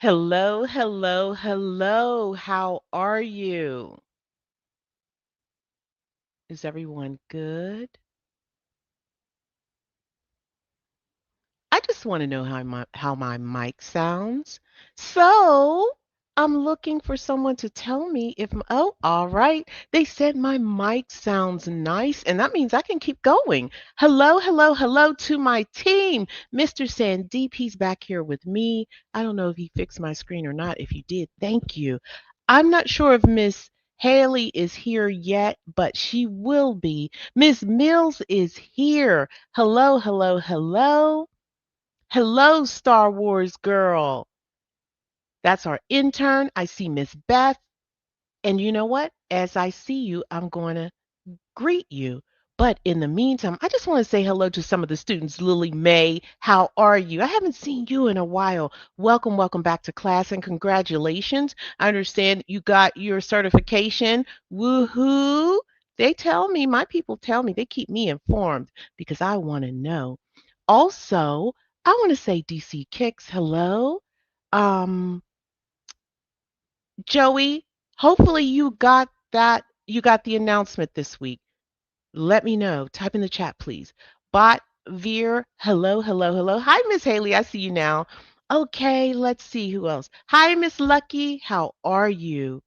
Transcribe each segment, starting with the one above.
Hello, hello, hello. How are you? Is everyone good? I just want to know how my mic sounds. So I'm looking for someone to tell me if oh, all right. They said my mic sounds nice, and that means I can keep going. Hello, hello, hello to my team. Mr. Sandeep, he's back here with me. I don't know if he fixed my screen or not. If you did, thank you. I'm not sure if Miss Haley is here yet, but she will be. Miss Mills is here. Hello, hello, hello. Hello, Star Wars girl. That's our intern. I see Miss Beth. And you know what? As I see you, I'm going to greet you. But in the meantime, I just want to say hello to some of the students. Lily May, how are you? I haven't seen you in a while. Welcome, welcome back to class and congratulations. I understand you got your certification. Woohoo! They tell me, my people tell me, they keep me informed because I want to know. Also, I want to say DC Kicks, hello. Um, Joey, hopefully you got the announcement this week. Let me know. Type in the chat, please. Bot Veer, hello, hello, hello. Hi, Miss Haley. I see you now. Okay, let's see who else. Hi, Miss Lucky. How are you?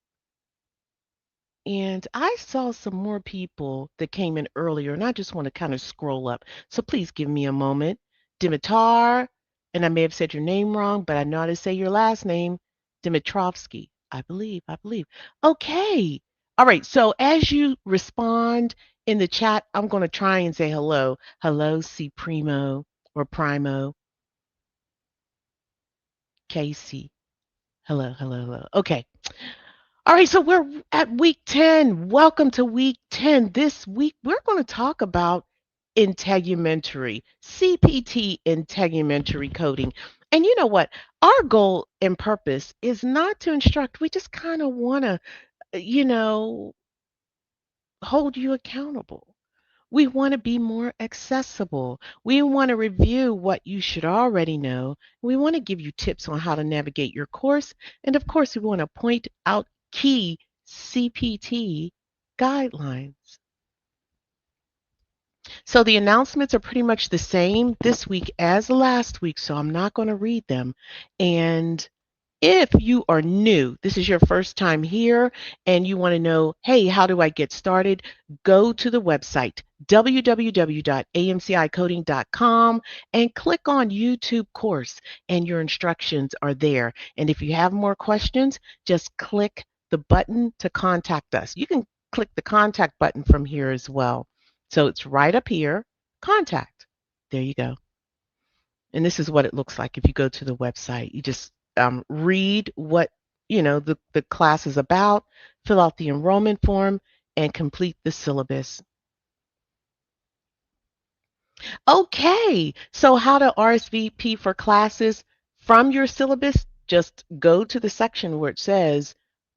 And I saw some more people that came in earlier, and I just want to kind of scroll up. So please give me a moment. Dimitar, and I may have said your name wrong, but I know how to say your last name, Dimitrovsky. I believe. Okay. All right. So as you respond in the chat, I'm going to try and say hello. Hello, C Primo or Primo, Casey. Hello, hello, hello. Okay. All right, so we're at week 10. Welcome to week 10. This week, we're going to talk about integumentary, CPT integumentary coding. And you know what? Our goal and purpose is not to instruct. We just kind of want to, you know, hold you accountable. We want to be more accessible. We want to review what you should already know. We want to give you tips on how to navigate your course. And of course, we want to point out key CPT guidelines. So the announcements are pretty much the same this week as last week, so I'm not going to read them. And if you are new, this is your first time here, and you want to know, hey, how do I get started? Go to the website, www.amcicoding.com, and click on YouTube course, and your instructions are there. And if you have more questions, just click the button to contact us. You can click the contact button from here as well. So it's right up here, contact. There you go. And this is what it looks like if you go to the website. You just read what the class is about, fill out the enrollment form, and complete the syllabus. Okay, so how to RSVP for classes from your syllabus? Just go to the section where it says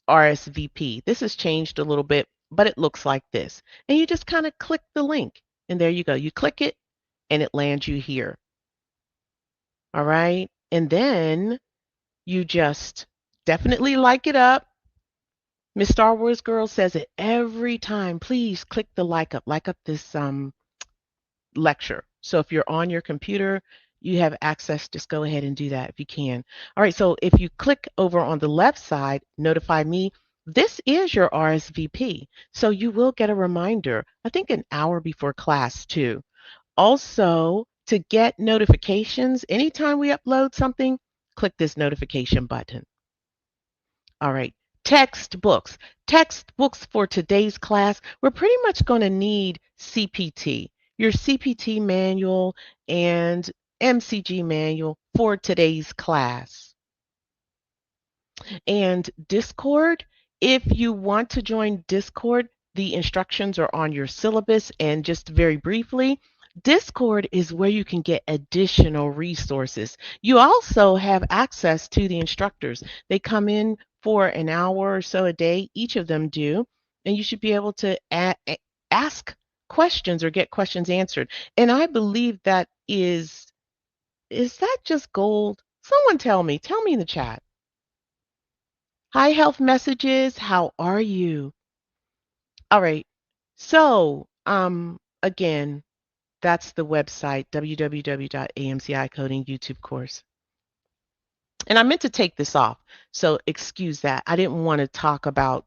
RSVP. This has changed a little bit, but it looks like this. And you just kind of click the link, and there you go. You click it, and it lands you here. All right, and then you just definitely like it up. Miss Star Wars Girl says it every time. Please click the like up this lecture. So if you're on your computer, you have access, just go ahead and do that if you can. All right, so if you click over on the left side, notify me, this is your RSVP. So you will get a reminder, I think an hour before class too. Also, to get notifications, anytime we upload something, click this notification button. All right. Textbooks. Textbooks for today's class. We're pretty much going to need CPT, your CPT manual and MCG manual for today's class. And Discord, if you want to join Discord, the instructions are on your syllabus. And just very briefly, Discord is where you can get additional resources. You also have access to the instructors. They come in for an hour or so a day, each of them do, and you should be able to ask questions or get questions answered. And I believe that is that just gold? Someone tell me in the chat. Hi, health messages. How are you? All right. So, again, that's the website, www.amci coding YouTube course. And I meant to take this off, so excuse that. I didn't want to talk about,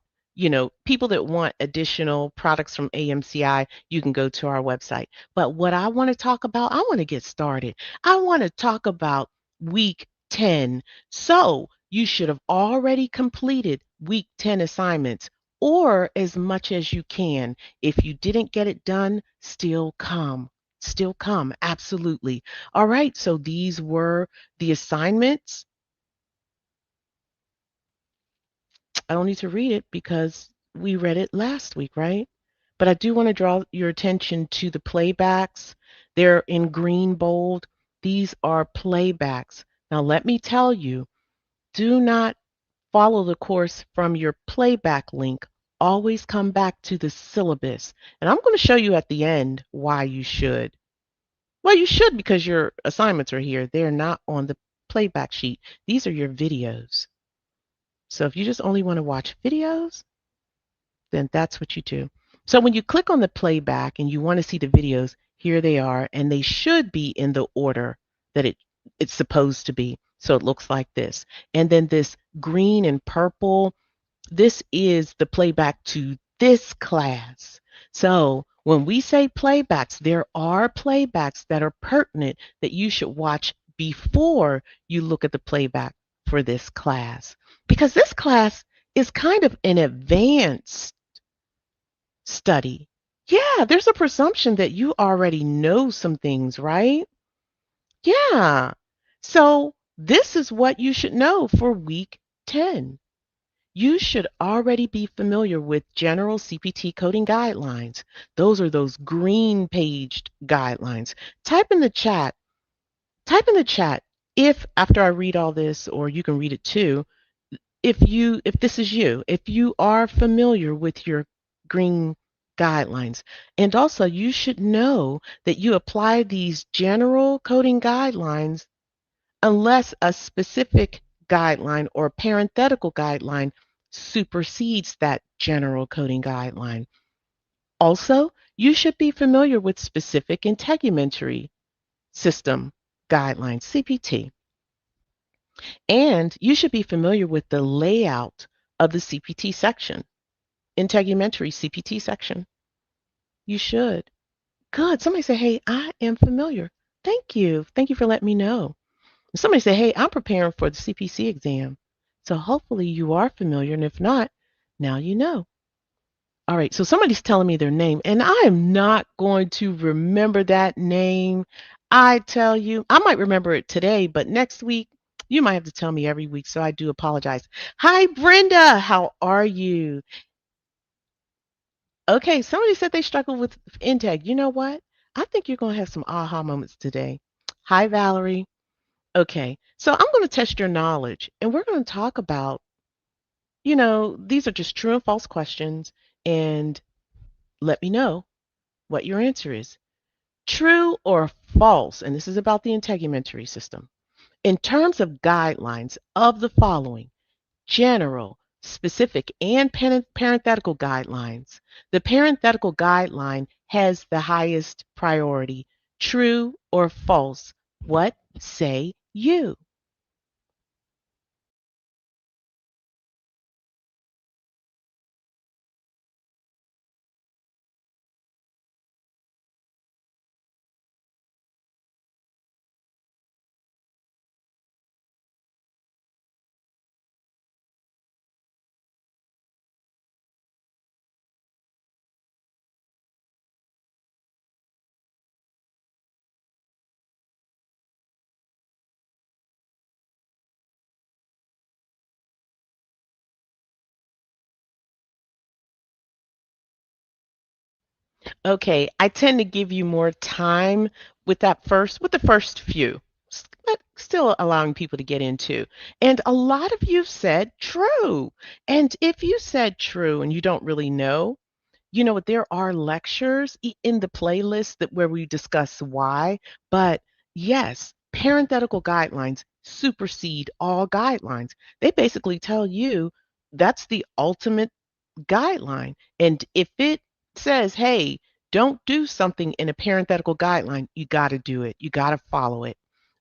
people that want additional products from AMCI, you can go to our website. But what I want to talk about, I want to get started. I want to talk about week 10. So you should have already completed week 10 assignments or as much as you can. If you didn't get it done, still come. Still come. Absolutely. All right. So these were the assignments. I don't need to read it because we read it last week, right? But I do want to draw your attention to the playbacks. They're in green bold. These are playbacks. Now, let me tell you, do not follow the course from your playback link. Always come back to the syllabus. And I'm going to show you at the end why you should. Well, you should because your assignments are here. They're not on the playback sheet. These are your videos. So if you just only want to watch videos, then that's what you do. So when you click on the playback and you want to see the videos, here they are, and they should be in the order that it's supposed to be. So it looks like this. And then this green and purple, this is the playback to this class. So when we say playbacks, there are playbacks that are pertinent that you should watch before you look at the playback for this class. Because this class is kind of an advanced study. Yeah, there's a presumption that you already know some things, right? Yeah. So this is what you should know for week 10. You should already be familiar with general CPT coding guidelines. Those are those green paged guidelines. Type in the chat if after I read all this, or you can read it too, if this is you, if you are familiar with your green guidelines. And also you should know that you apply these general coding guidelines unless a specific guideline or parenthetical guideline supersedes that general coding guideline. Also, you should be familiar with specific integumentary system guidelines, CPT. And you should be familiar with the layout of the CPT section, integumentary CPT section. You should. Good. Somebody say, hey, I am familiar. Thank you. Thank you for letting me know. Somebody say, hey, I'm preparing for the CPC exam. So hopefully you are familiar. And if not, now you know. All right. So somebody's telling me their name, and I am not going to remember that name. I tell you, I might remember it today, but next week, you might have to tell me every week. So I do apologize. Hi, Brenda. How are you? Okay. Somebody said they struggle with Integ. You know what? I think you're going to have some aha moments today. Hi, Valerie. Okay, so I'm going to test your knowledge and we're going to talk about, these are just true and false questions and let me know what your answer is. True or false, and this is about the integumentary system. In terms of guidelines of the following, general, specific, and parenthetical guidelines, the parenthetical guideline has the highest priority. True or false? What say you? Okay, I tend to give you more time with the first few, but still allowing people to get into. And a lot of you said true. And if you said true and you don't really know, you know what, there are lectures in the playlist that where we discuss why, but yes, parenthetical guidelines supersede all guidelines. They basically tell you That's the ultimate guideline. And if it says, hey, don't do something in a parenthetical guideline, you got to do it. You got to follow it.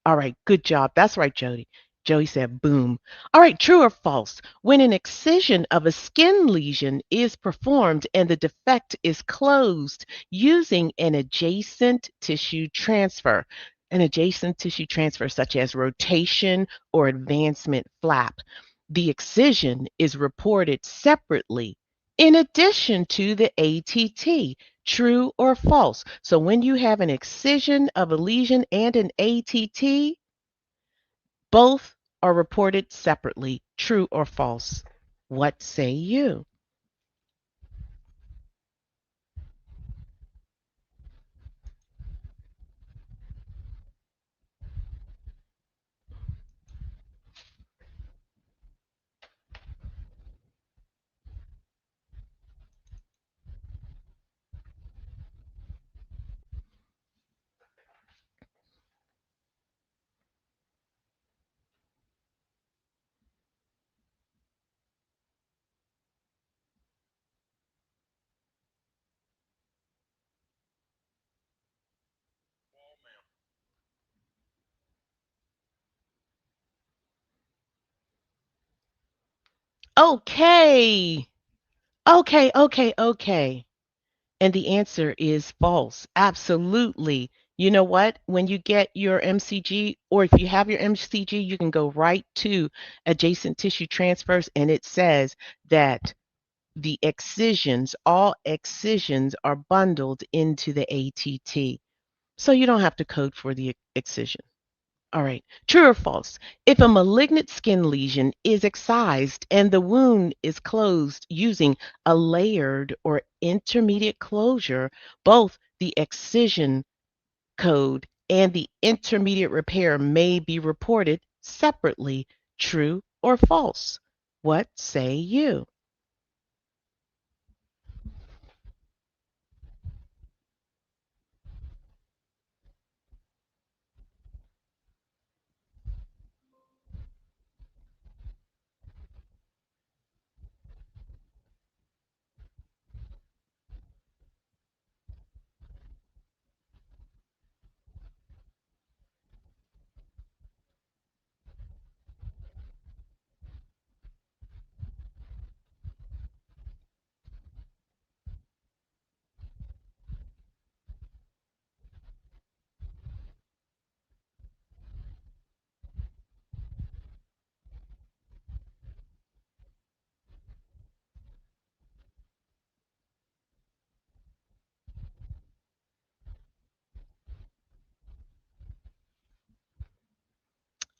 All right, good job. That's right, Jody. Jody said, boom. All right, true or false? When an excision of a skin lesion is performed and the defect is closed using an adjacent tissue transfer such as rotation or advancement flap, the excision is reported separately in addition to the ATT. True or false? So when you have an excision of a lesion and an ATT, both are reported separately. True or false? What say you? Okay. Okay. And the answer is false. Absolutely. You know what? When you get your MCG, or if you have your MCG, you can go right to adjacent tissue transfers, and it says that the excisions, all excisions are bundled into the ATT. So you don't have to code for the excision. All right. True or false? If a malignant skin lesion is excised and the wound is closed using a layered or intermediate closure, both the excision code and the intermediate repair may be reported separately. True or false? What say you?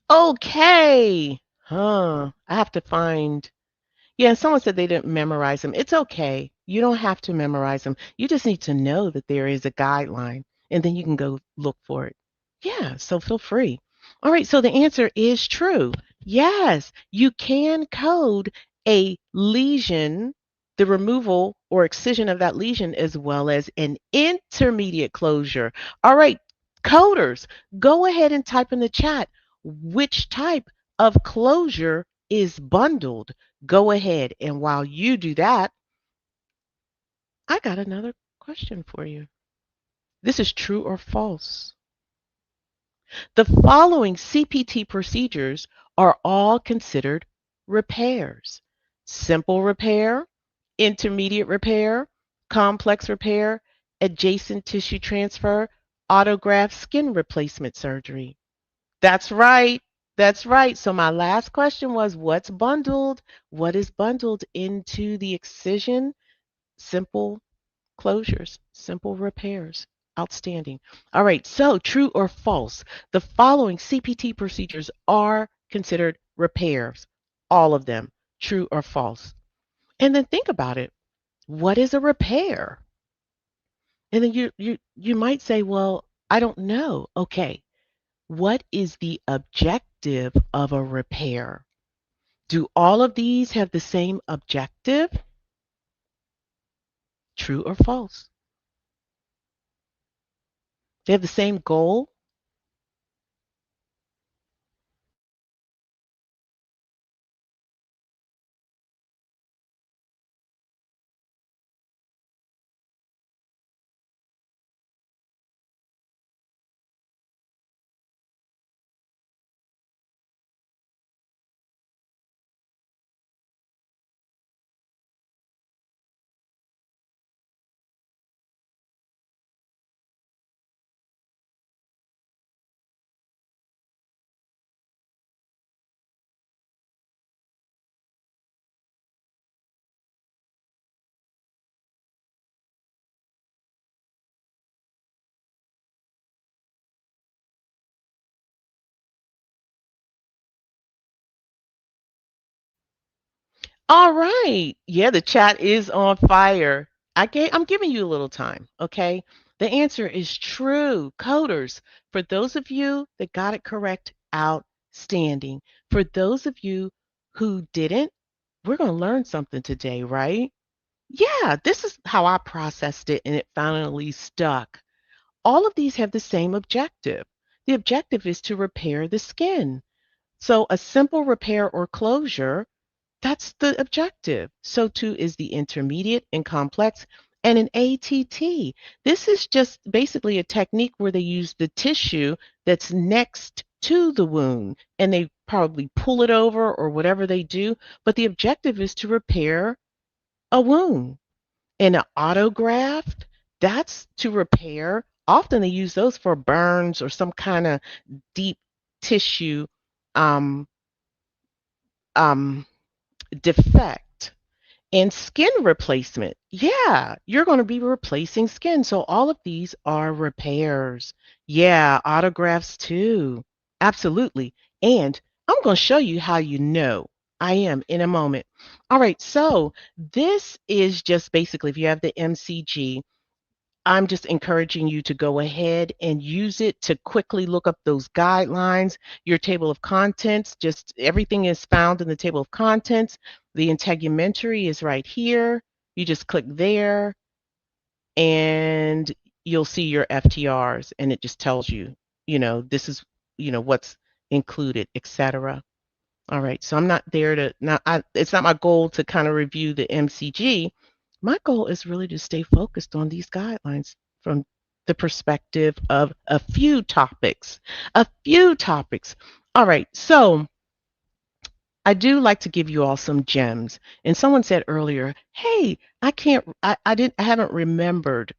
Okay. I have to find. Yeah, someone said they didn't memorize them. It's okay. You don't have to memorize them. You just need to know that there is a guideline and then you can go look for it. Yeah, so feel free. All right, so the answer is true. Yes, you can code a lesion, the removal or excision of that lesion, as well as an intermediate closure. All right, coders, go ahead and type in the chat which type of closure is bundled. Go ahead. And while you do that, I got another question for you. This is true or false. The following CPT procedures are all considered repairs: simple repair, intermediate repair, complex repair, adjacent tissue transfer, autograft skin replacement surgery. That's right. That's right. So my last question was, what's bundled? What is bundled into the excision? Simple closures, simple repairs. Outstanding. All right. So true or false? The following CPT procedures are considered repairs. All of them. True or false? And then think about it. What is a repair? And then you might say, well, I don't know. Okay. What is the objective of a repair? Do all of these have the same objective? True or false? They have the same goal? All right. Yeah, the chat is on fire. I'm giving you a little time, okay? The answer is true. Coders, for those of you that got it correct, outstanding. For those of you who didn't, we're going to learn something today, right? Yeah, this is how I processed it and it finally stuck. All of these have the same objective. The objective is to repair the skin. So a simple repair or closure, that's the objective. So too is the intermediate and complex and an ATT. This is just basically a technique where they use the tissue that's next to the wound and they probably pull it over or whatever they do, but the objective is to repair a wound. And an autograft, that's to repair. Often they use those for burns or some kind of deep tissue um, um, defect. And skin replacement. Yeah, you're going to be replacing skin. So all of these are repairs. Yeah, autographs too. Absolutely. And I'm going to show you how you know. I am in a moment. All right, so this is just basically if you have the MCG, I'm just encouraging you to go ahead and use it to quickly look up those guidelines. Your table of contents, just everything is found in the table of contents. The integumentary is right here. You just click there and you'll see your FTRs and it just tells you, this is, what's included, etc. All right, so I'm not there to not. It's not my goal to kind of review the MCG. My goal is really to stay focused on these guidelines from the perspective of a few topics. A few topics. All right, so I do like to give you all some gems. And someone said earlier, "Hey, I can't. I didn't. I haven't remembered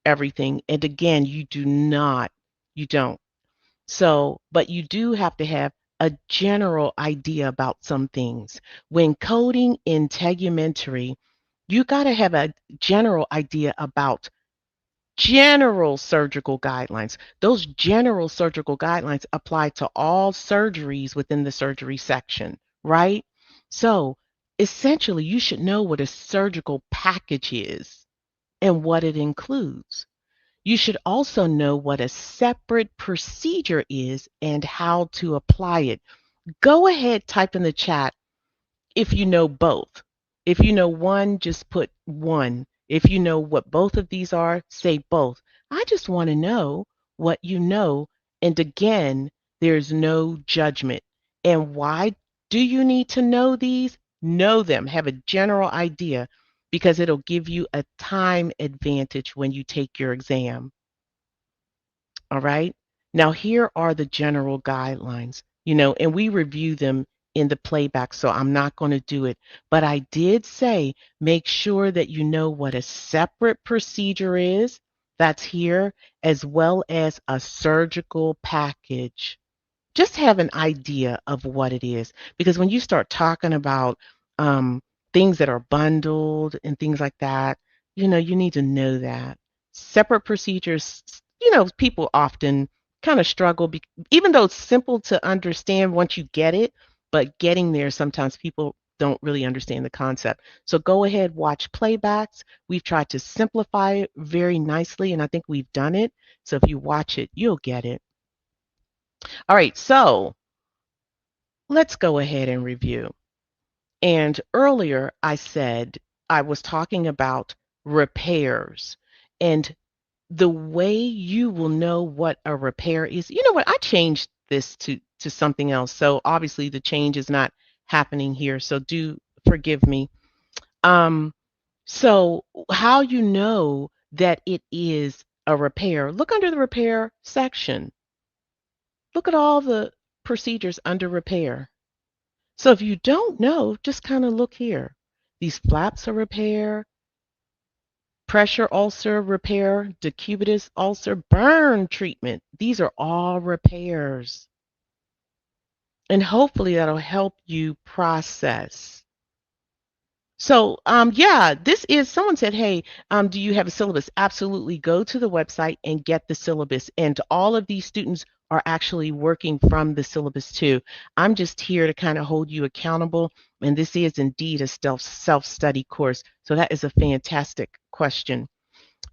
everything." And again, you do not. You don't. So, but you do have to have a general idea about some things. When coding integumentary, you got to have a general idea about general surgical guidelines. Those general surgical guidelines apply to all surgeries within the surgery section, right? So, essentially, you should know what a surgical package is and what it includes. You should also know what a separate procedure is and how to apply it. Go ahead, type in the chat if you know both. If you know one, just put one. If you know what both of these are, say both. I just want to know what you know. And again, there's no judgment. And why do you need to know these? Know them, have a general idea, because it'll give you a time advantage when you take your exam. All right. Now, here are the general guidelines, and we review them in the playback, so I'm not going to do it. But I did say make sure that you know what a separate procedure is. That's here, as well as a surgical package. Just have an idea of what it is. Because when you start talking about um, things that are bundled and things like that, you need to know that. Separate procedures, people often kind of struggle, even though it's simple to understand once you get it, but getting there, sometimes people don't really understand the concept. So go ahead, watch playbacks. We've tried to simplify it very nicely, and I think we've done it. So if you watch it, you'll get it. All right, so let's go ahead and review. And earlier I said I was talking about repairs and the way you will know what a repair is. You know what? I changed this to something else. So obviously the change is not happening here. So do forgive me. Um, so how you know that it is a repair, look under the repair section. Look at all the procedures under repair. So if you don't know, just kind of look here. These flaps are repair, pressure ulcer repair, decubitus ulcer, burn treatment. These are all repairs. And hopefully that'll help you process. So, yeah, this is someone said, hey, do you have a syllabus? Absolutely. Go to the website and get the syllabus. And all of these students are actually working from the syllabus too. I'm just here to kind of hold you accountable, and this is indeed a self-study course. So that is a fantastic question.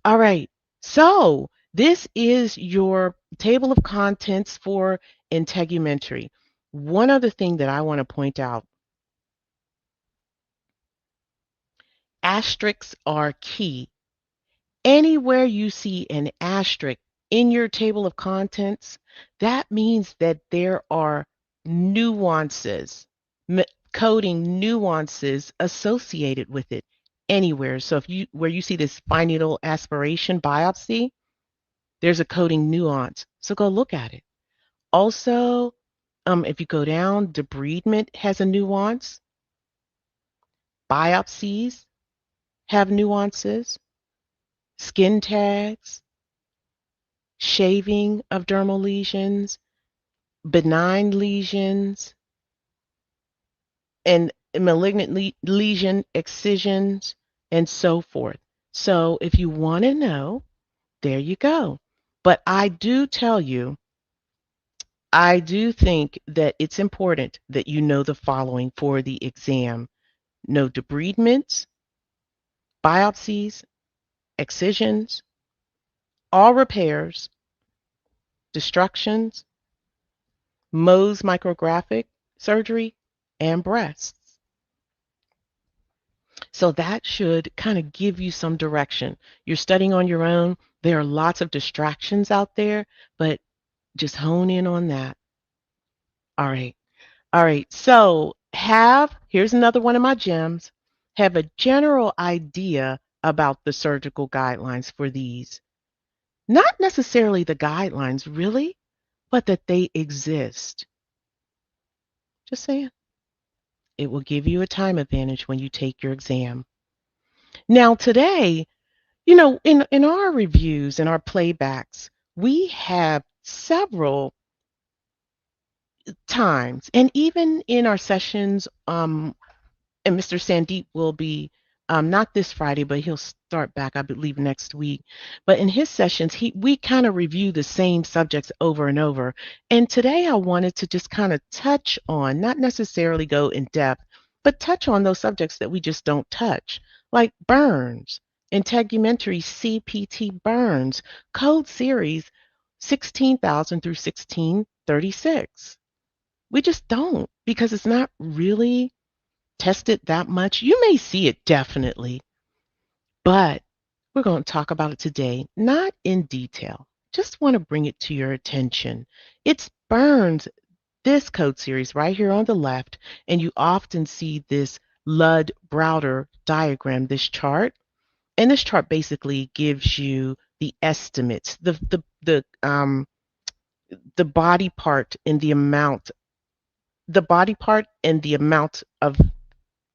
All right. So this is your table of contents for Integumentary. One other thing that I want to point out, asterisks are key. Anywhere you see an asterisk in your table of contents, that means that there are nuances, coding nuances associated with it anywhere. So if you where you see this fine needle aspiration biopsy, there's a coding nuance. So go look at it. Also, if you go down, debridement has a nuance. Biopsies have nuances. Skin tags, shaving of dermal lesions, benign lesions, and malignant lesion excisions, and so forth. So if you want to know, there you go. But I do tell you, I do think that it's important that you know the following for the exam. Know debridements, biopsies, excisions, all repairs, destructions, Mohs micrographic surgery, and breasts. So that should kind of give you some direction. You're studying on your own. There are lots of distractions out there, but just hone in on that. All right. All right. So here's another one of my gems. Have a general idea about the surgical guidelines for these. Not necessarily the guidelines, really, but that they exist. Just saying. It will give you a time advantage when you take your exam. Now, today, in our reviews and our playbacks, we have several times, and even in our sessions, and Mr. Sandeep will be not this Friday, but he'll start back, I believe, next week. But in his sessions, we kind of review the same subjects over and over. And today I wanted to just kind of touch on, not necessarily go in depth, but touch on those subjects that we just don't touch, like burns, integumentary CPT burns, code series 16,000 through 1636. We just don't because it's not really tested that much. You may see it definitely, but we're going to talk about it today, not in detail. Just want to bring it to your attention. It's burns, this code series right here on the left, and you often see this Ludd-Browder diagram, this chart. And this chart basically gives you the estimates, the body part and the amount of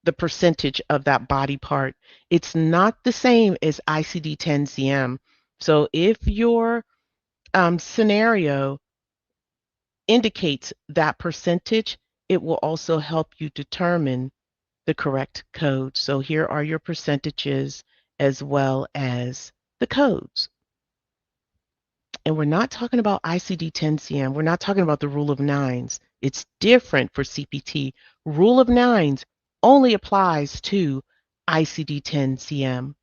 the percentage of that body part. It's not the same as ICD-10-CM. So if your scenario indicates that percentage, it will also help you determine the correct code. So here are your percentages as well as the codes. And we're not talking about ICD-10-CM. We're not talking about the rule of nines. It's different for CPT. Rule of nines only applies to ICD-10-CM.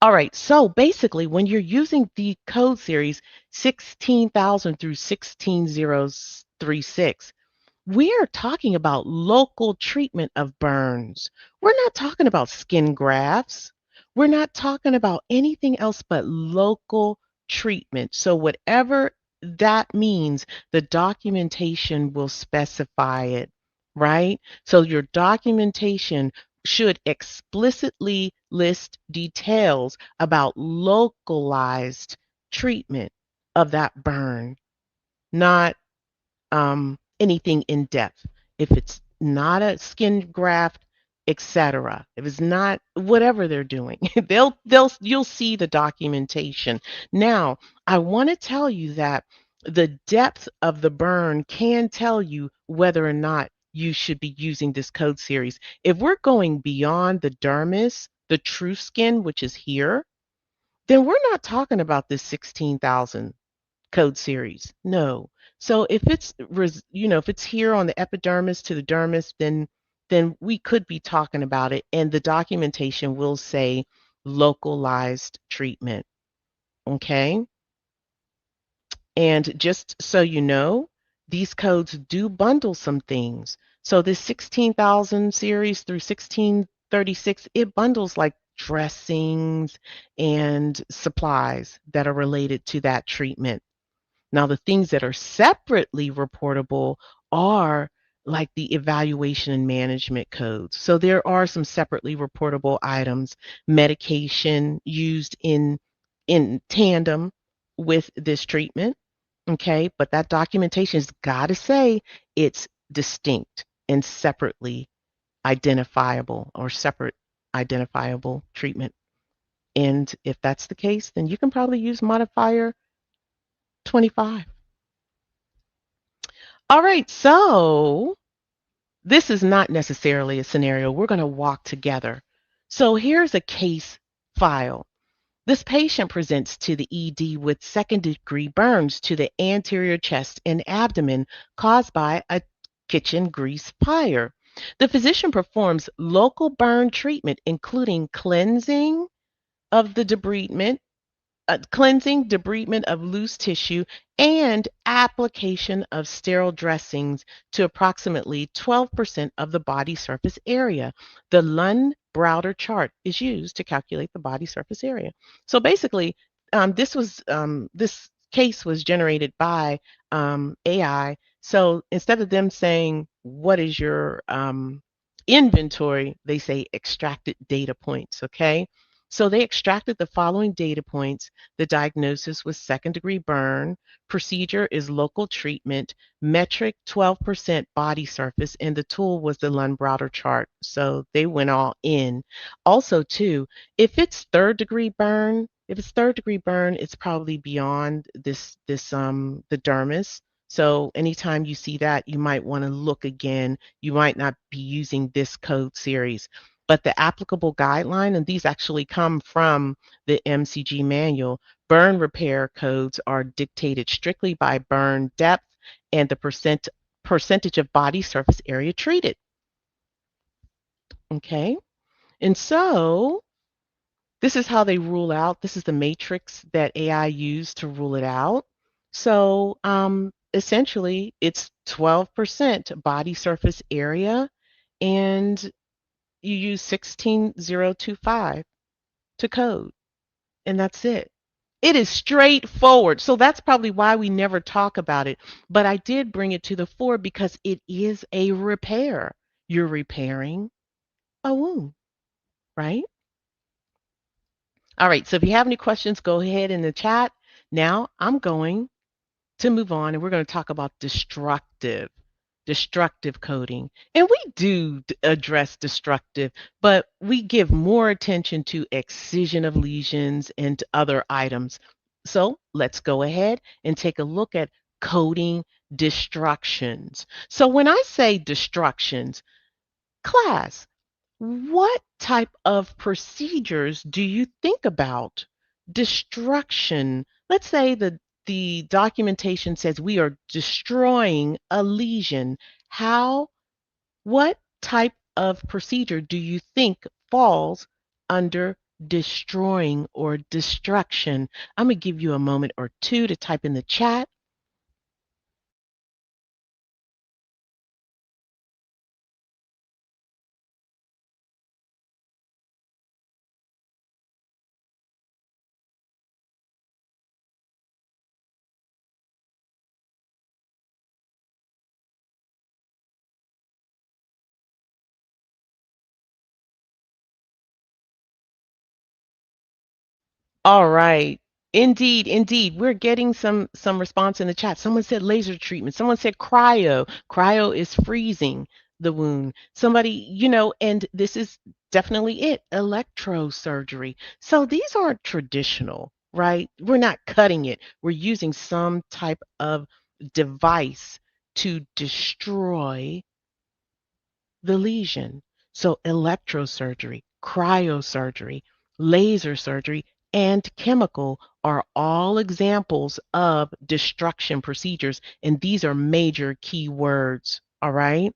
All right, so basically, when you're using the code series 16,000 through 16036, we are talking about local treatment of burns. We're not talking about skin grafts. We're not talking about anything else but local treatment. So, whatever that means, the documentation will specify it, right? So, your documentation should explicitly list details about localized treatment of that burn, not anything in depth. If it's not a skin graft, etc. If it's not whatever they're doing, you'll see the documentation. Now, I want to tell you that the depth of the burn can tell you whether or not you should be using this code series. If we're going beyond the dermis, the true skin, which is here, then we're not talking about this 16,000. code series. No. So if it's if it's here on the epidermis to the dermis, then we could be talking about it, and the documentation will say localized treatment. Okay? And just so you know, these codes do bundle some things. So this 16,000 series through 1636, it bundles like dressings and supplies that are related to that treatment. Now, the things that are separately reportable are like the evaluation and management codes. So there are some separately reportable items, medication used in tandem with this treatment. Okay, but that documentation has got to say it's distinct and separately identifiable or separate identifiable treatment. And if that's the case, then you can probably use modifier 25. All right, so this is not necessarily a scenario. We're going to walk together. So here's a case file. This patient presents to the ED with second-degree burns to the anterior chest and abdomen caused by a kitchen grease fire. The physician performs local burn treatment, including of the debridement, cleansing, debridement of loose tissue, and application of sterile dressings to approximately 12% of the body surface area. The Lund-Browder chart is used to calculate the body surface area. So basically, this case was generated by AI. So instead of them saying, "What is your inventory?" they say extracted data points. Okay. So they extracted the following data points. The diagnosis was second-degree burn. Procedure is local treatment. Metric 12% body surface, and the tool was the Lund-Browder chart. So they went all in. Also, too, if it's third-degree burn, it's probably beyond the dermis. So anytime you see that, you might want to look again. You might not be using this code series. But the applicable guideline, and these actually come from the MCG manual, burn repair codes are dictated strictly by burn depth and the percentage of body surface area treated. Okay, and so this is how they rule out. This is the matrix that AI used to rule it out. So essentially, it's 12% body surface area, and you use 16025 to code, and that's it. It is straightforward. So that's probably why we never talk about it. But I did bring it to the fore because it is a repair. You're repairing a wound, right? All right. So if you have any questions, go ahead in the chat. Now I'm going to move on, and we're going to talk about destructive coding. And we do address destructive, but we give more attention to excision of lesions and other items. So let's go ahead and take a look at coding destructions. So when I say destructions, class, what type of procedures do you think about? Destruction. Let's say the documentation says we are destroying a lesion. How, what type of procedure do you think falls under destroying or destruction? I'm going to give you a moment or two to type in the chat. All right. Indeed, indeed. We're getting some response in the chat. Someone said laser treatment. Someone said cryo. Cryo is freezing the wound. Somebody, and this is definitely it, electrosurgery. So these aren't traditional, right? We're not cutting it. We're using some type of device to destroy the lesion. So electrosurgery, cryosurgery, laser surgery, and chemical are all examples of destruction procedures, and these are major keywords. All right.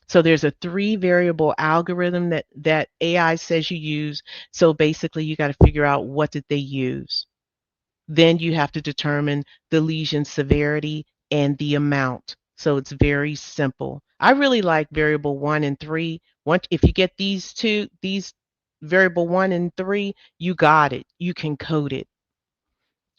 So there's a three variable algorithm that AI says you use. So basically, you got to figure out what did they use. Then you have to determine the lesion severity and the amount. So it's very simple. I really like variable 1 and 3. Once if you get these variable 1 and 3, you got it. You can code it.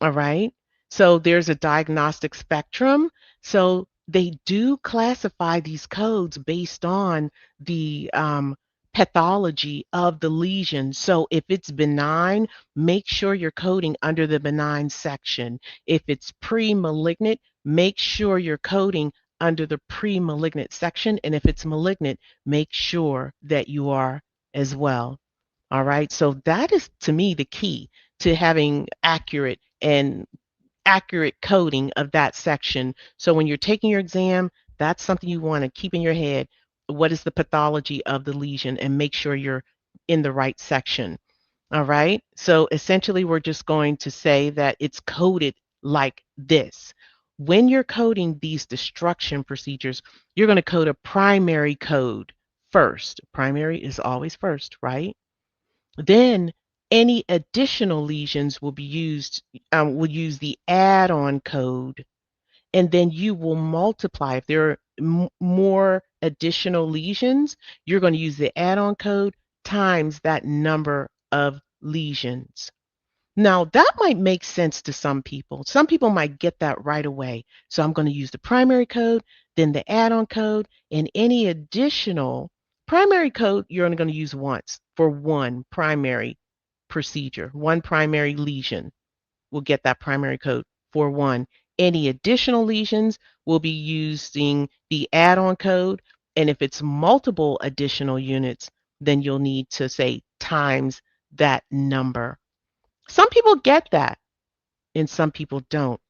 All right. So there's a diagnostic spectrum. So they do classify these codes based on the pathology of the lesion. So if it's benign, make sure you're coding under the benign section. If it's pre-malignant, make sure you're coding under the pre-malignant section. And if it's malignant, make sure that you are as well. All right. So that is to me the key to having accurate coding of that section. So when you're taking your exam, that's something you want to keep in your head. What is the pathology of the lesion and make sure you're in the right section. All right. So essentially, we're just going to say that it's coded like this. When you're coding these destruction procedures, you're going to code a primary code first. Primary is always first, right? Then any additional lesions will use the add-on code, and then you will multiply. If there are more additional lesions, you're going to use the add-on code times that number of lesions. Now, that might make sense to some people. Some people might get that right away. So I'm going to use the primary code, then the add-on code, and any additional primary code you're only going to use once for one primary procedure, one primary lesion. Will get that primary code for one. Any additional lesions will be using the add-on code. And if it's multiple additional units, then you'll need to say times that number. Some people get that and some people don't.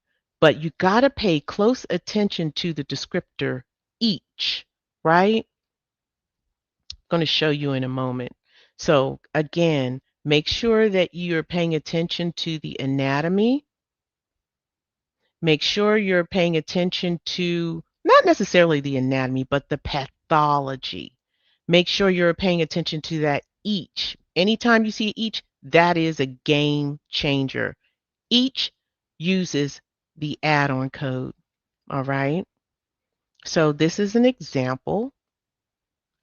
But you got to pay close attention to the descriptor each, right? I'm going to show you in a moment. So again, make sure that you're paying attention to the anatomy. Make sure you're paying attention to not necessarily the anatomy, but the pathology. Make sure you're paying attention to that each. Anytime you see each, that is a game changer. Each uses the add-on code. All right. So this is an example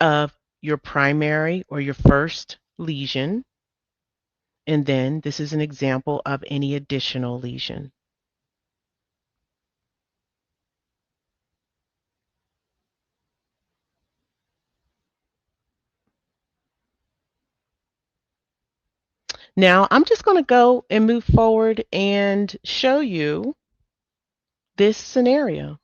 of your primary or your first lesion. And then this is an example of any additional lesion. Now I'm just going to go and move forward and show you this scenario.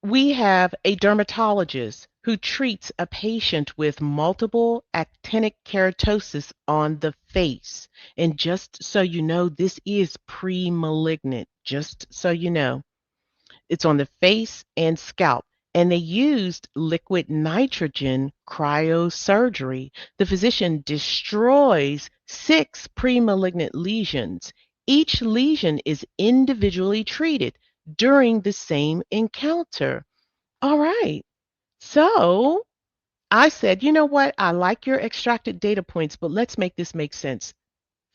We have a dermatologist who treats a patient with multiple actinic keratosis on the face. And just so you know, this is pre-malignant, just so you know. It's on the face and scalp. And they used liquid nitrogen cryosurgery. The physician destroys 6 pre-malignant lesions. Each lesion is individually treated during the same encounter. All right. So I said, you know what? I like your extracted data points, but let's make this make sense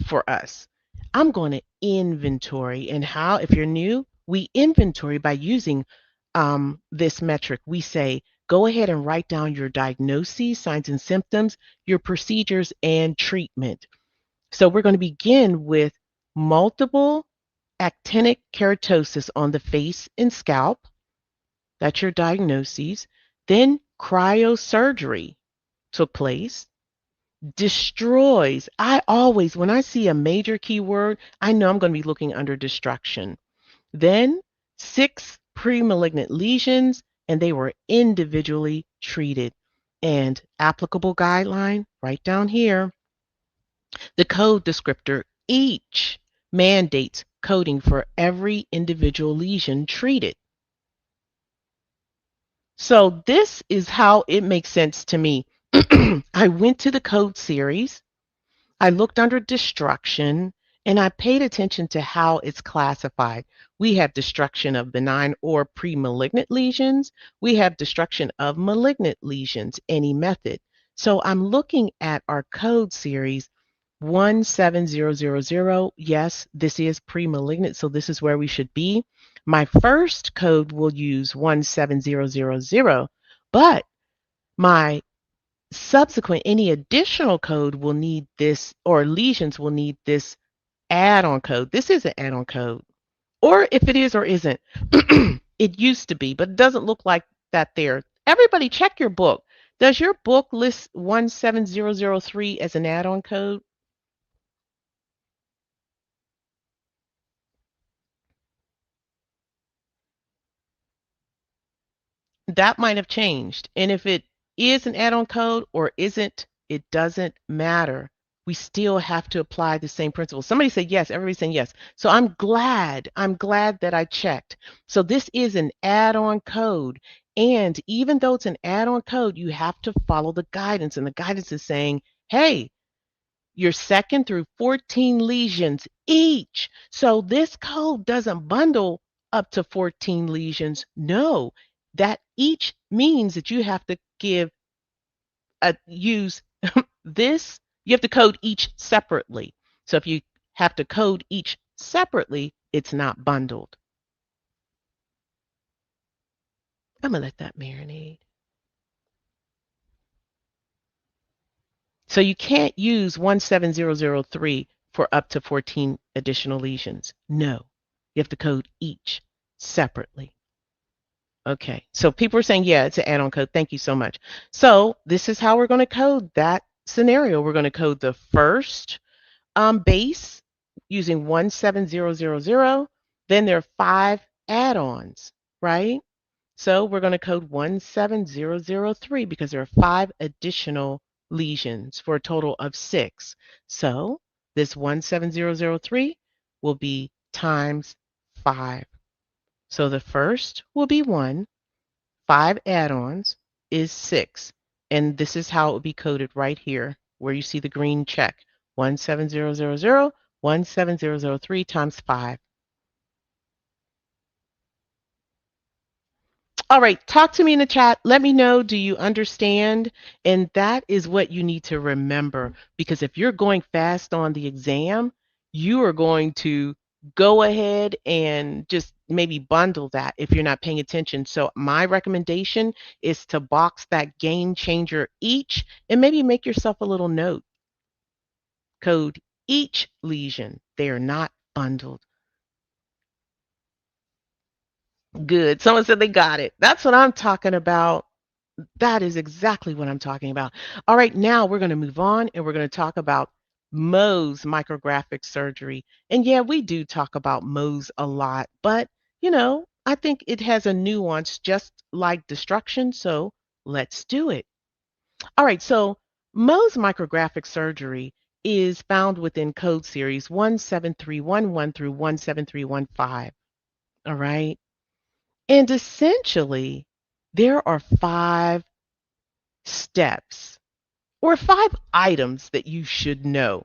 for us. I'm going to inventory. And how, if you're new, we inventory by using this metric. We say, go ahead and write down your diagnoses, signs and symptoms, your procedures, and treatment. So we're going to begin with multiple actinic keratosis on the face and scalp. That's your diagnoses. Then cryosurgery took place. Destroys. I always, when I see a major keyword, I know I'm going to be looking under destruction. Then 6 pre-malignant lesions, and they were individually treated. And applicable guideline, right down here, the code descriptor, each mandates coding for every individual lesion treated. So this is how it makes sense to me. I went to the code series I looked under destruction and I paid attention to how it's classified. We have destruction of benign or pre-malignant lesions. We have destruction of malignant lesions, any method. So I'm looking at our code series 17000. Yes, this is pre-malignant, so this is where we should be. My first code will use 17000, but my subsequent, any additional code will need this, or lesions will need this add-on code. This is an add-on code. Or if it is or isn't, it used to be, but it doesn't look like that there. Everybody check your book. Does your book list 17003 as an add-on code? That might have changed. And if it is an add-on code or isn't, it doesn't matter. We still have to apply the same principle. Somebody said yes, everybody's saying yes. So I'm glad that I checked. So this is an add-on code. And even though it's an add-on code, you have to follow the guidance. And the guidance is saying, hey, your second through 14 lesions each. So this code doesn't bundle up to 14 lesions. No, that each means that you have to use this, you have to code each separately. So if you have to code each separately, it's not bundled. I'm going to let that marinate. So you can't use 17003 for up to 14 additional lesions. No, you have to code each separately. Okay, so people are saying, yeah, it's an add-on code. Thank you so much. So this is how we're going to code that scenario. We're going to code the first base using 17000. Then there are 5 add-ons, right? So we're going to code 17003 because there are 5 additional lesions for a total of 6. So this 17003 will be times 5. So the first will be 1, 5 add-ons is 6. And this is how it will be coded right here where you see the green check. 17000, 17003 times 5. All right, talk to me in the chat. Let me know, do you understand? And that is what you need to remember, because if you're going fast on the exam, you are going to go ahead and just maybe bundle that if you're not paying attention. So my recommendation is to box that game changer each and maybe make yourself a little note. Code each lesion. They are not bundled. Good. Someone said they got it. That's what I'm talking about. That is exactly what I'm talking about. All right, now we're going to move on and we're going to talk about Mohs micrographic surgery. And yeah, we do talk about Mohs a lot, but I think it has a nuance just like destruction. So let's do it. All right, so Mohs micrographic surgery is found within code series 17311 through 17315. All right. And essentially, there are 5 steps or 5 items that you should know.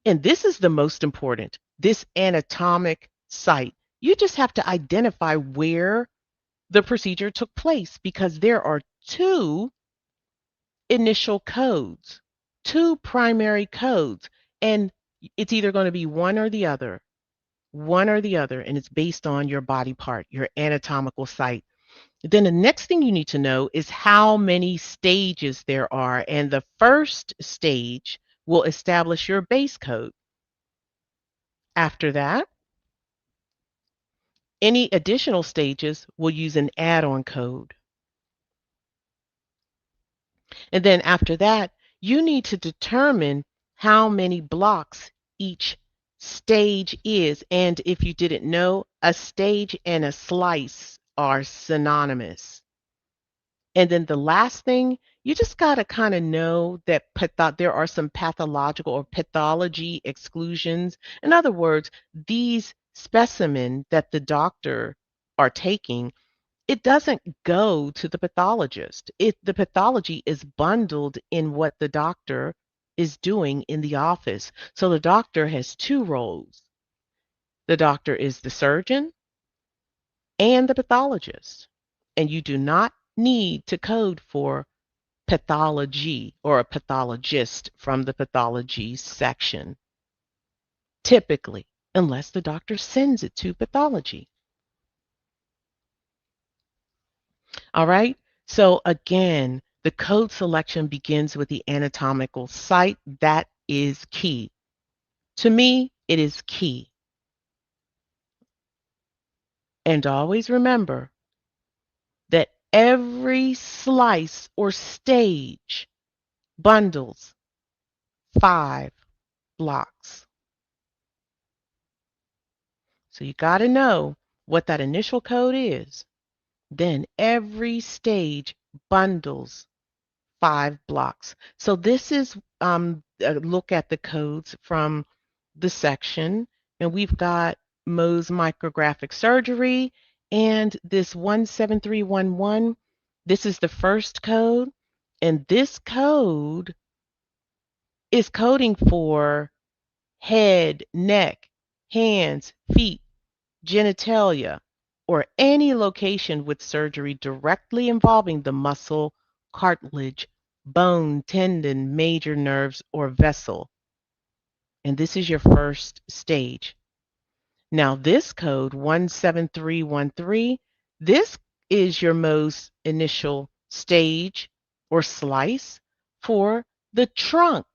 And this is the most important, this anatomic site. You just have to identify where the procedure took place because there are 2 initial codes, 2 primary codes, and it's either going to be one or the other, and it's based on your body part, your anatomical site. Then the next thing you need to know is how many stages there are. And the first stage will establish your base code. After that, any additional stages will use an add-on code. And then after that, you need to determine how many blocks each stage is. And if you didn't know, a stage and a slice are synonymous. And then the last thing, you just got to kind of know that there are some pathological or pathology exclusions. In other words, these specimen that the doctor are taking, it doesn't go to the pathologist. The pathology is bundled in what the doctor is doing in the office. So the doctor has two roles. The doctor is the surgeon and the pathologist. And you do not need to code for pathology or a pathologist from the pathology section, typically, unless the doctor sends it to pathology. All right. So again, the code selection begins with the anatomical site. That is key. To me, it is key. And always remember that every slice or stage bundles 5 blocks. So you got to know what that initial code is. Then every stage bundles 5 blocks. So this is a look at the codes from the section, and we've got Mohs micrographic surgery and this 17311. This is the first code, and this code is coding for head, neck, hands, feet, genitalia, or any location with surgery directly involving the muscle, cartilage, bone, tendon, major nerves, or vessel. And this is your first stage. Now, this code 17313, this is your most initial stage or slice for the trunk,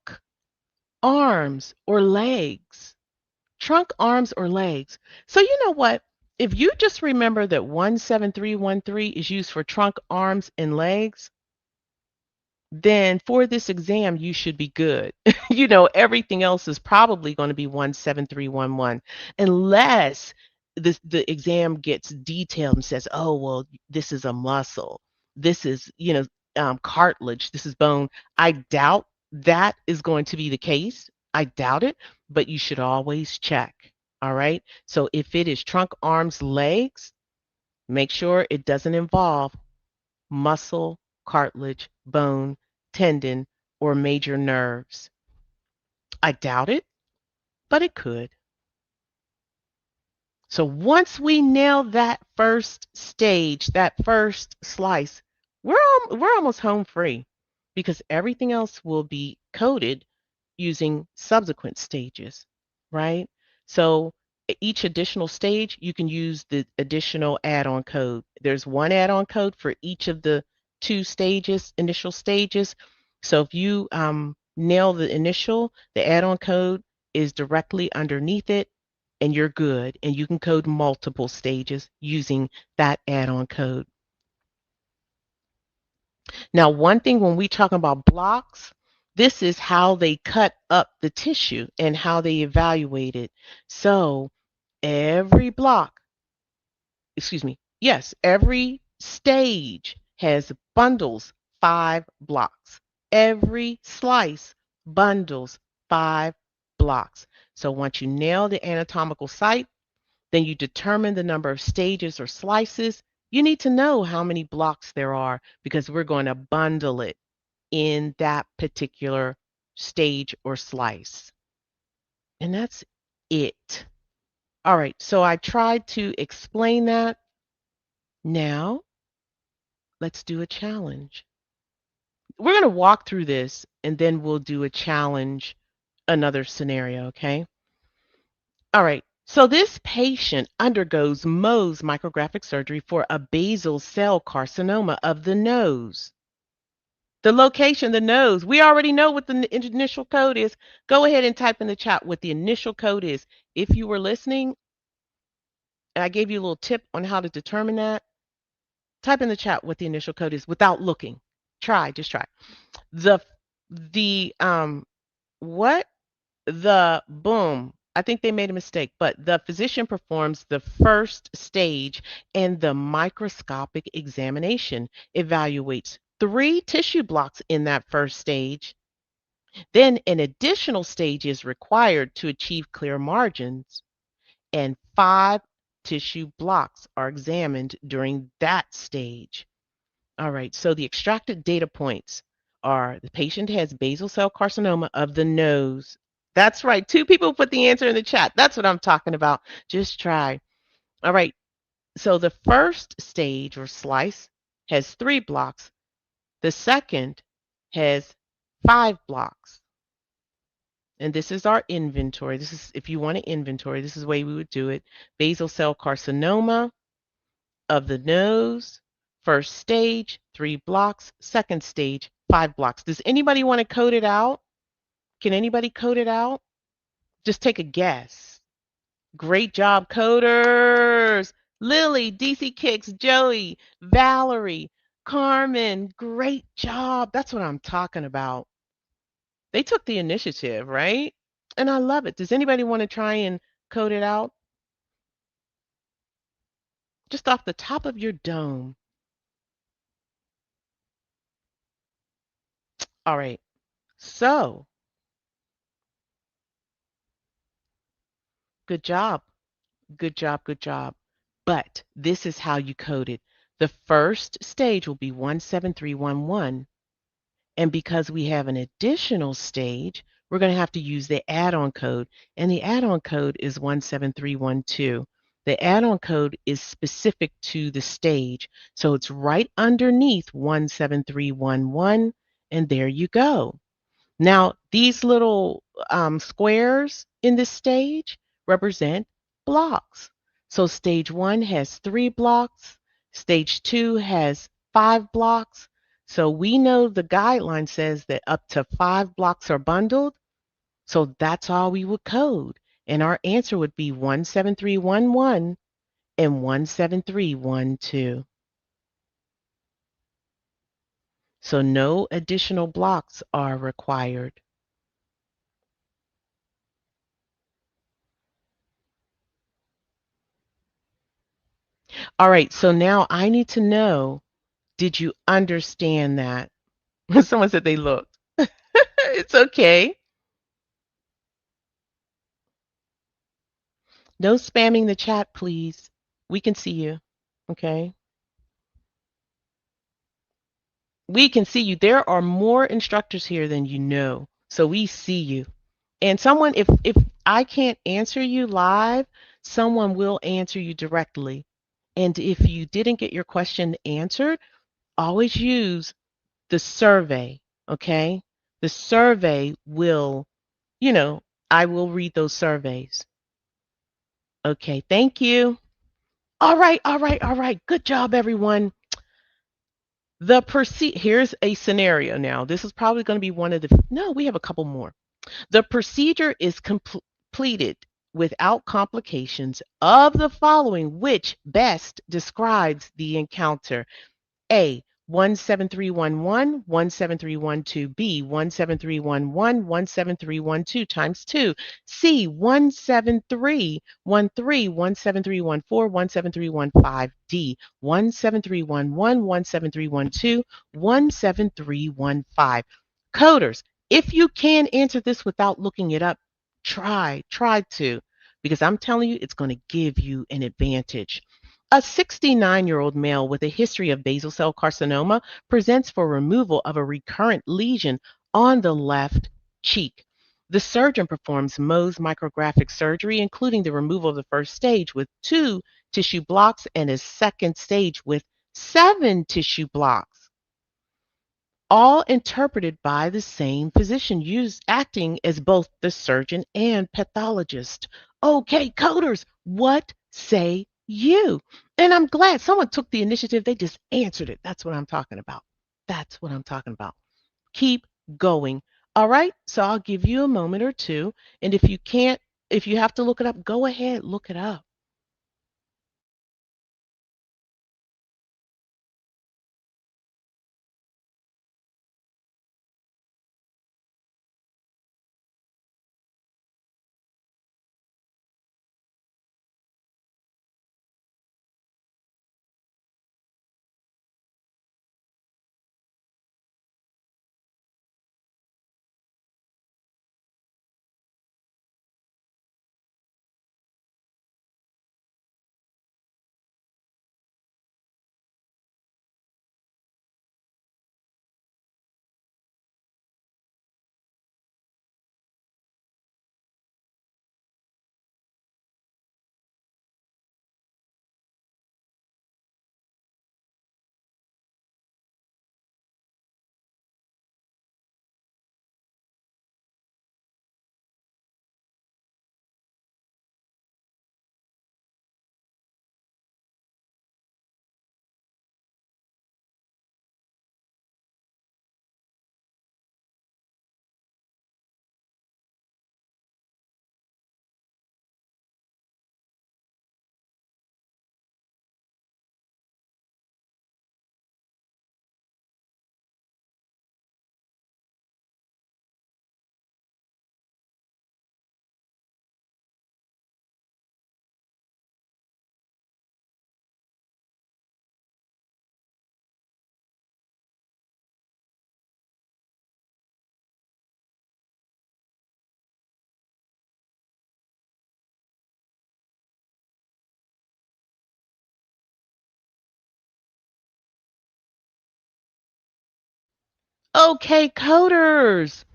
arms, or legs. Trunk, arms, or legs. So you know what? If you just remember that 17313 is used for trunk, arms, and legs, then for this exam, you should be good. Everything else is probably going to be 17311, unless the exam gets detailed and says, oh, well, this is a muscle. This is, cartilage. This is bone. I doubt that is going to be the case. I doubt it, but you should always check. All right. So if it is trunk, arms, legs, make sure it doesn't involve muscle, cartilage, bone, tendon, or major nerves. I doubt it, but it could. So once we nail that first stage, that first slice, we're almost home free because everything else will be coded using subsequent stages, right? So each additional stage, you can use the additional add-on code. There's one add-on code for each of the two stages, initial stages. So if you nail the initial, the add-on code is directly underneath it, and you're good. And you can code multiple stages using that add-on code. Now, one thing when we talk about blocks, this is how they cut up the tissue and how they evaluate it. So every block, excuse me, yes, every stage has bundles 5 blocks. Every slice bundles 5 blocks. So once you nail the anatomical site, then you determine the number of stages or slices. You need to know how many blocks there are because we're going to bundle it in that particular stage or slice. And that's it. All right, so I tried to explain that. Now, let's do a challenge. We're going to walk through this and then we'll do a challenge, another scenario, okay? All right. So this patient undergoes Mohs micrographic surgery for a basal cell carcinoma of the nose. The location, the nose. We already know what the initial code is. Go ahead and type in the chat what the initial code is. If you were listening, and I gave you a little tip on how to determine that, type in the chat what the initial code is without looking. Try, just try. The what? The boom. I think they made a mistake, but the physician performs the first stage and the microscopic examination evaluates 3 tissue blocks in that first stage. Then an additional stage is required to achieve clear margins, and 5 tissue blocks are examined during that stage. All right, so the extracted data points are the patient has basal cell carcinoma of the nose. That's right. 2 people put the answer in the chat. That's what I'm talking about. Just try. All right. So the first stage or slice has 3 blocks. The second has 5 blocks. And this is our inventory. This is, if you want an inventory, this is the way we would do it. Basal cell carcinoma of the nose, first stage, 3 blocks, second stage, 5 blocks. Does anybody want to code it out? Can anybody code it out? Just take a guess. Great job, coders. Lily, DC Kicks, Joey, Valerie, Carmen, great job. That's what I'm talking about. They took the initiative, right? And I love it. Does anybody want to try and code it out? Just off the top of your dome. All right. So, good job. Good job. Good job. But this is how you code it. The first stage will be 17311. And because we have an additional stage, we're going to have to use the add-on code. And the add-on code is 17312. The add-on code is specific to the stage. So it's right underneath 17311. And there you go. Now, these little squares in this stage represent blocks. So stage 1 has 3 blocks. Stage 2 has 5 blocks. So we know the guideline says that up to 5 blocks are bundled. So that's all we would code. And our answer would be 17311 and 17312. So no additional blocks are required. All right, so now I need to know, did you understand that? Someone said they looked. It's okay. No spamming the chat, please. We can see you. Okay. We can see you. There are more instructors here than you know. So we see you. And someone, if I can't answer you live, someone will answer you directly. And if you didn't get your question answered, always use the survey. Okay. The survey will, you know, I will read those surveys. Okay. Thank you. All right. All right. All right. Good job, everyone. Here's a scenario now. This is probably going to be one of the, no, we have a couple more. The procedure is completed without complications of the following, which best describes the encounter. A, 17311, 17312, B, 17311, 17312 times 2, C, 17313, 17314, 17315, D, 17311, 17312, 17315. Coders, if you can answer this without looking it up, try to, because I'm telling you, it's going to give you an advantage. A 69-year-old male with a history of basal cell carcinoma presents for removal of a recurrent lesion on the left cheek. The surgeon performs Mohs micrographic surgery, including the removal of the first stage with 2 tissue blocks and a second stage with 7 tissue blocks, all interpreted by the same physician, acting as both the surgeon and pathologist. Okay, coders, what say you? And I'm glad someone took the initiative. They just answered it. That's what I'm talking about. That's what I'm talking about. Keep going. All right, so I'll give you a moment or two. And if you can't, if you have to look it up, go ahead, look it up. Okay, coders.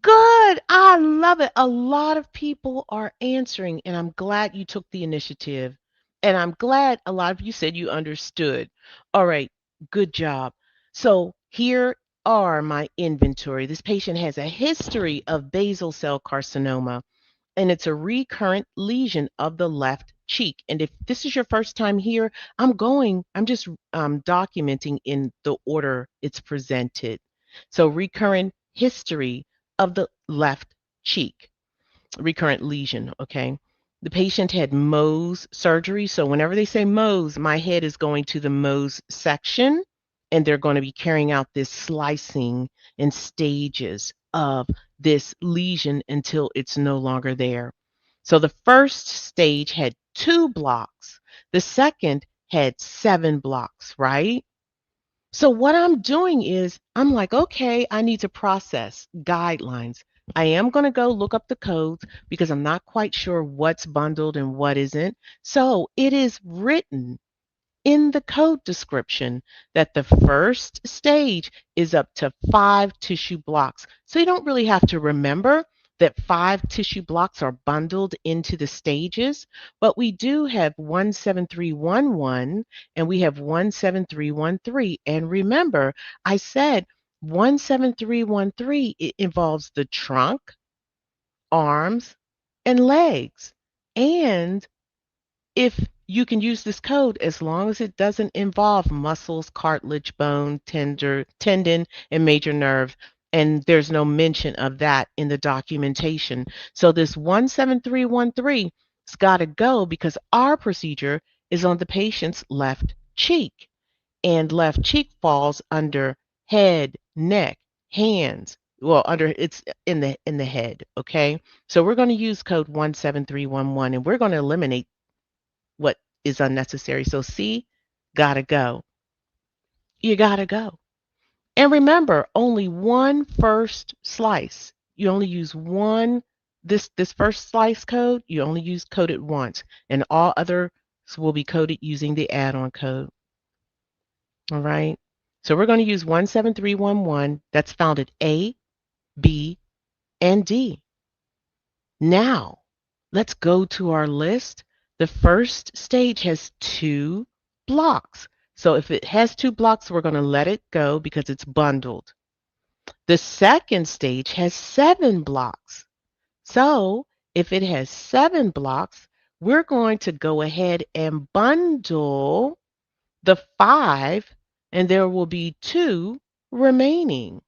Good. I love it. A lot of people are answering, and I'm glad you took the initiative. And I'm glad a lot of you said you understood. All right, good job. So here are my inventory. This patient has a history of basal cell carcinoma, and it's a recurrent lesion of the left cheek. And if this is your first time here, I'm just documenting in the order it's presented. So recurrent history of the left cheek, recurrent lesion, okay? The patient had Mohs surgery. So whenever they say Mohs, my head is going to the Mohs section, and they're going to be carrying out this slicing in stages of this lesion until it's no longer there. So the first stage had 2 blocks. The second had 7 blocks, right? So what I'm doing is I'm like, okay, I need to process guidelines. I am going to go look up the codes because I'm not quite sure what's bundled and what isn't. So it is written in the code description that the first stage is up to 5 tissue blocks. So you don't really have to remember that 5 tissue blocks are bundled into the stages, but we do have 17311 and we have 17313. And remember, I said 17313, it involves the trunk, arms, and legs. And if you can use this code as long as it doesn't involve muscles, cartilage, bone, tendon, and major nerve. And there's no mention of that in the documentation. So this 17313 has got to go because our procedure is on the patient's left cheek. And left cheek falls under head, neck, hands. Well, under it's in the head, okay? So we're going to use code 17311 and we're going to eliminate what is unnecessary. So C, gotta go. You gotta go. And remember, only one first slice. You only use one this first slice code, you only use coded once, and all others will be coded using the add-on code. All right. So we're going to use 17311 that's found at A, B, and D. Now, let's go to our list. The first stage has 2 blocks. So if it has 2 blocks, we're going to let it go because it's bundled. The second stage has 7 blocks. So if it has 7 blocks, we're going to go ahead and bundle the 5, and there will be 2 remaining.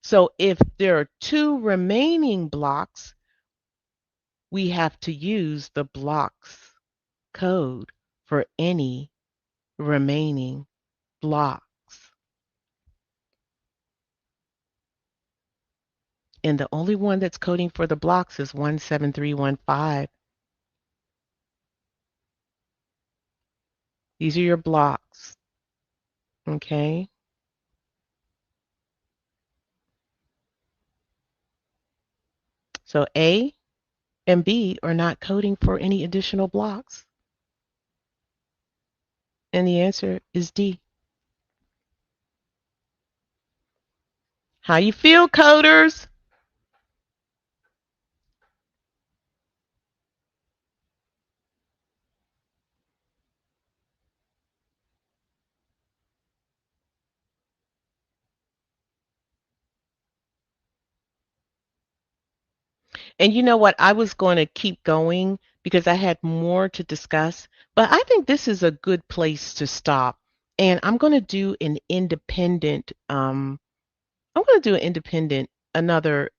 So if there are 2 remaining blocks, we have to use the blocks code for any remaining blocks. And the only one that's coding for the blocks is 17315. These are your blocks. Okay. So A and B are not coding for any additional blocks. And the answer is D. How you feel, coders? And you know what? I was going to keep going because I had more to discuss, but I think this is a good place to stop. And I'm going to do an independent, another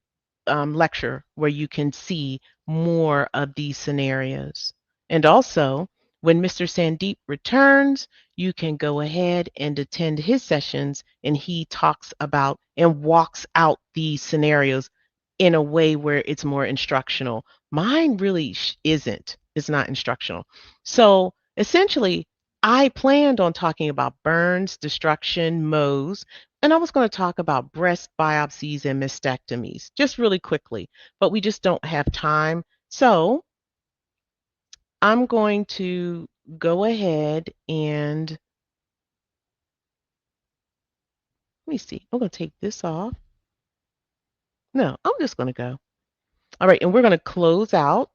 lecture where you can see more of these scenarios. And also, when Mr. Sandeep returns, you can go ahead and attend his sessions, and he talks about and walks out these scenarios in a way where it's more instructional. Mine really isn't. It's not instructional. So essentially, I planned on talking about burns, destruction, Mohs, and I was going to talk about breast biopsies and mastectomies just really quickly, but we just don't have time. So I'm going to go ahead and Let me see. I'm going to take this off. No, I'm just going to go. All right, and we're going to close out.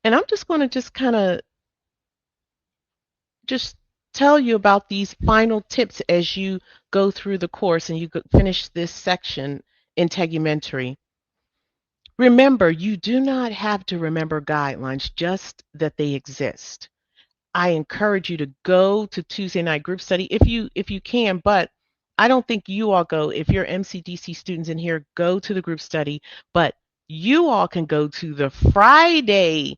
And I'm just going to just kind of just tell you about these final tips as you go through the course and you finish this section, Integumentary. Remember, you do not have to remember guidelines, just that they exist. I encourage you to go to Tuesday night group study if you can, but I don't think you all go. If you're MCDC students in here, go to the group study, but you all can go to the Friday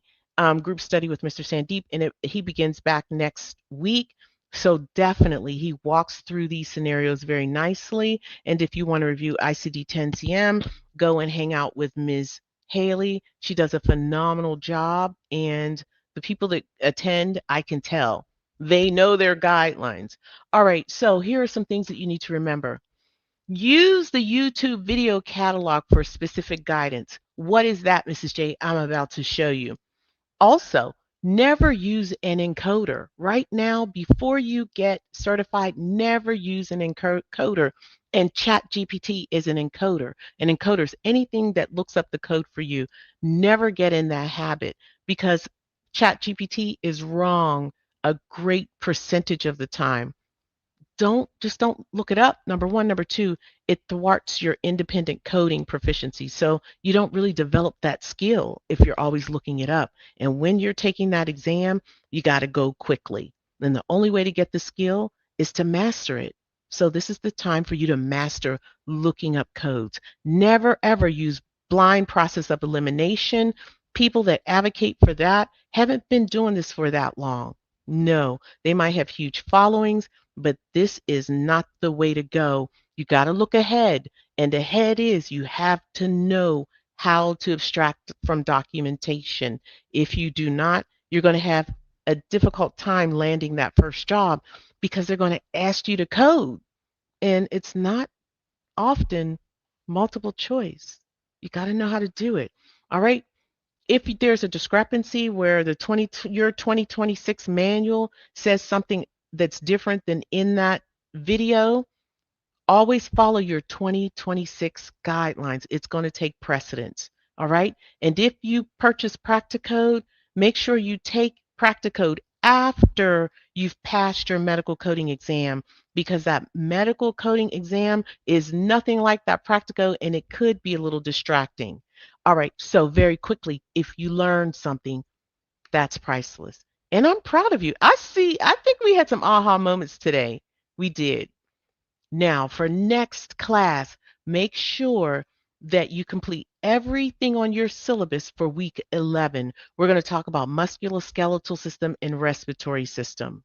group study with Mr. Sandeep, and he begins back next week. So definitely, he walks through these scenarios very nicely. And if you want to review ICD 10CM, go and hang out with Ms. Haley. She does a phenomenal job, and the people that attend, I can tell. They know their guidelines. All right, so here are some things that you need to remember. Use the YouTube video catalog for specific guidance. What is that, Mrs. J? I'm about to show you. Also, never use an encoder. Right now, before you get certified, never use an encoder. And ChatGPT is an encoder. An encoder is anything that looks up the code for you. Never get in that habit because ChatGPT is wrong a great percentage of the time. Don't look it up. Number one. Number two, it thwarts your independent coding proficiency. So you don't really develop that skill if you're always looking it up. And when you're taking that exam, you got to go quickly. And the only way to get the skill is to master it. So this is the time for you to master looking up codes. Never ever use blind process of elimination. People that advocate for that haven't been doing this for that long. No, they might have huge followings, but this is not the way to go. You got to look ahead, and ahead is you have to know how to abstract from documentation. If you do not, you're going to have a difficult time landing that first job because they're going to ask you to code, and it's not often multiple choice. You got to know how to do it. All right. If there's a discrepancy where your 2026 manual says something that's different than in that video, always follow your 2026 guidelines. It's going to take precedence. All right. And if you purchase Practicode, make sure you take Practicode after you've passed your medical coding exam because that medical coding exam is nothing like that Practicode and it could be a little distracting. All right. So, very quickly, if you learn something, that's priceless. And I'm proud of you. I think we had some aha moments today. We did. Now, for next class, make sure that you complete everything on your syllabus for week 11. We're going to talk about musculoskeletal system and respiratory system.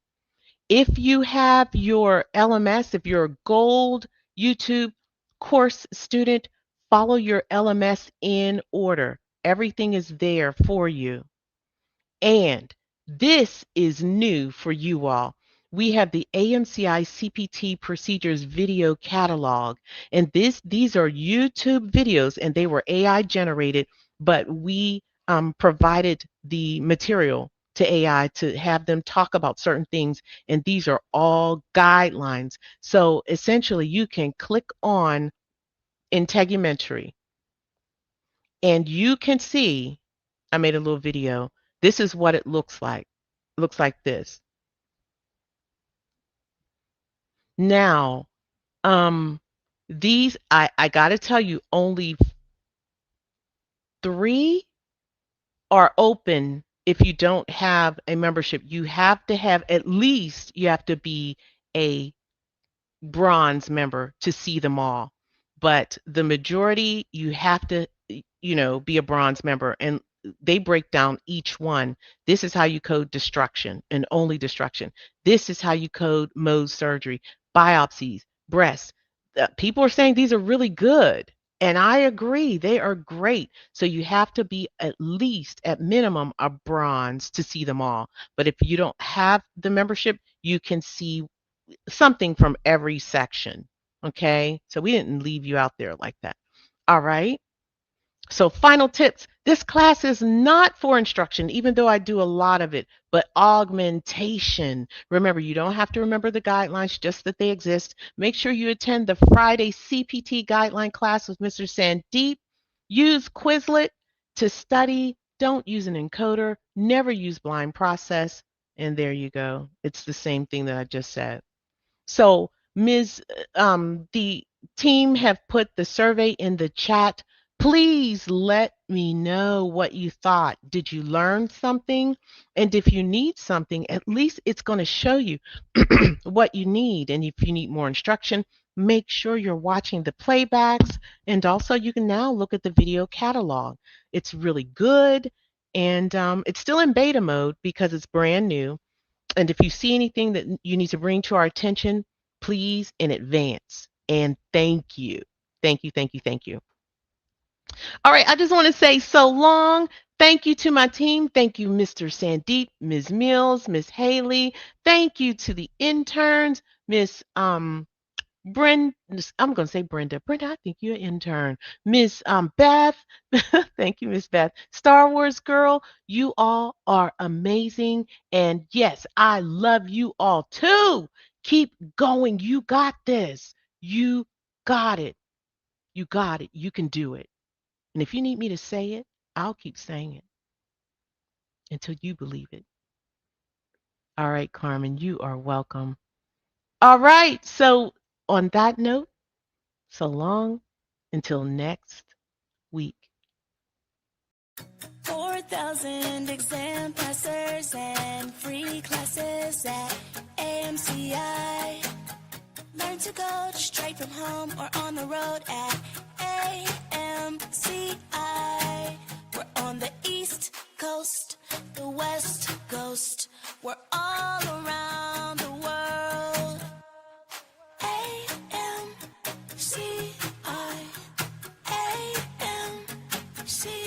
If you have your LMS, if you're a gold YouTube course student, follow your LMS in order. Everything is there for you. And this is new for you all. We have the AMCI CPT procedures video catalog. And these are YouTube videos and they were AI generated, but we provided the material to AI to have them talk about certain things. And these are all guidelines. So essentially you can click on Integumentary and you can see, I made a little video. This is what it looks like. It looks like this. Now, these I gotta tell you, only 3 are open if you don't have a membership. You have to have at least you have to be a bronze member to see them all. But the majority, you have to, be a bronze member. And they break down each one. This is how you code destruction and only destruction. This is how you code Mohs surgery, biopsies, breasts. People are saying these are really good. And I agree, they are great. So you have to be at least, at minimum, a bronze to see them all. But if you don't have the membership, you can see something from every section. Okay. So we didn't leave you out there like that. All right. So final tips, This class is not for instruction, even though I do a lot of it, but augmentation. Remember, you don't have to remember the guidelines, just that they exist. Make sure you attend the Friday CPT guideline class with Mr. Sandeep. Use Quizlet to study. Don't use an encoder. Never use blind process. And there you go. It's the same thing that I just said. So, the team have put the survey in the chat. Please let me know what you thought. Did you learn something? And if you need something, at least it's going to show you what you need. And if you need more instruction, make sure you're watching the playbacks. And also, you can now look at the video catalog. It's really good. And it's still in beta mode because it's brand new. And if you see anything that you need to bring to our attention, please in advance. And thank you. Thank you, thank you, thank you. All right, I just want to say so long. Thank you to my team. Thank you, Mr. Sandeep, Ms. Mills, Ms. Haley. Thank you to the interns, Miss Brenda. I'm going to say Brenda. Brenda, I think you're an intern. Miss Beth. Thank you, Miss Beth. Star Wars girl, you all are amazing. And yes, I love you all too. Keep going. You got this. You got it. You got it. You can do it. And if you need me to say it, I'll keep saying it until you believe it. All right, Carmen, you are welcome. All right. So, on that note, so long until next week. 4,000 exam passers and free classes at AMCI. Learn to code straight from home or on the road at AMCI. We're on the East Coast, the West Coast. We're all around the world. AMCI. AMCI.